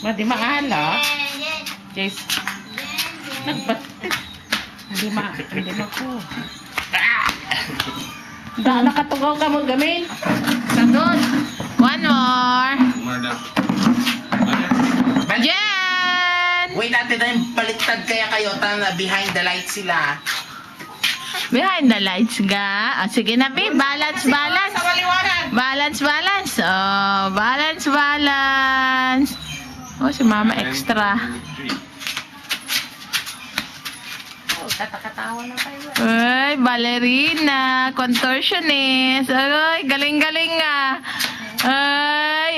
Di maala. Yes. Nagbat. Hindi ko. Nakatugaw ka mo gamin. Sagot. One more. Jen! Wait natin na yung baliktad kaya kayo. Tana, behind the lights sila. Behind the lights ga. Sige na, babe. Balance. Sa maliwanag. Balance. Oh, balance. Oh, si mama extra. Katakatawa na tayo. Ay, ballerina, contortionist. Ay, galing-galing nga. Ay.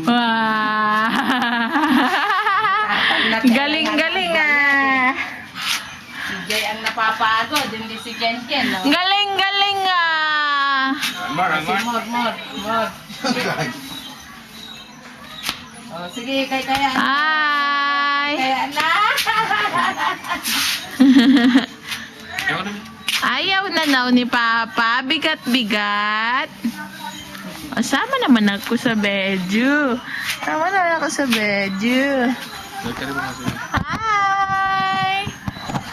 Wow. Galing-galing nga. Si Jay ang napapagod, hindi si Ken, no? Galing-galing nga. Si Mod. Oh, sige, kaya. Ay. Kaya na. Ayaw na daw ni Papa. Bigat-bigat. O, sama naman ako sa bedyo. Hi!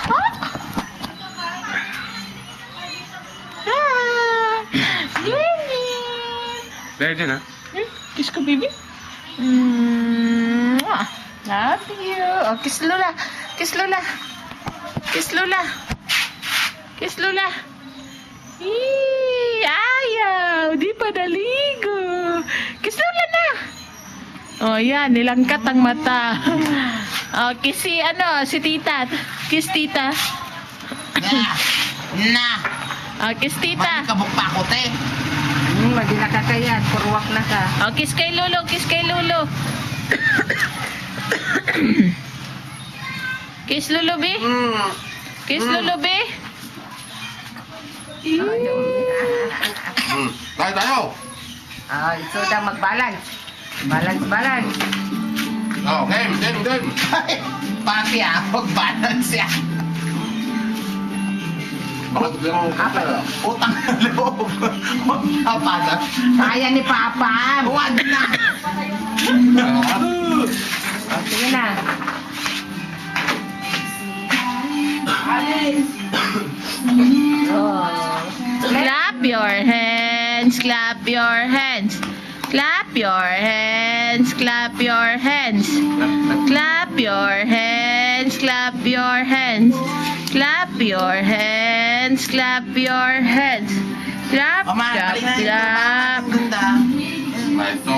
Oh! Hi! Yay! Ready na? Kiss ko, baby. Love you. Oh, kiss Lola. Ayaw. Di pa naligo. Kiss Lola na. Oh, yan. Nilangkat ang mata. Oh, kiss si tita. Kiss tita. Na. Oh, kiss tita. Kabuk pa ako, te. Madi na ka kaya, kurwak na ka. Oh, kiss kay Lolo. Kiss Lolo, be. Kiss Lolo, be. Tayo. So da mag-balance. Balance. Oh, game. Pati mag-balance yan. Bakit ganun ka? Utang na loob. Magpapagat. Kaya ni Papa. Huwag na. Sige na. Clap your hands. Clap your hands. Clap your hands. Clap your hands. Clap your hands. Clap your hands. Clap your hands. Clap your hands. Clap, Mama, clap, galing na clap. ito. Ganda. Ito.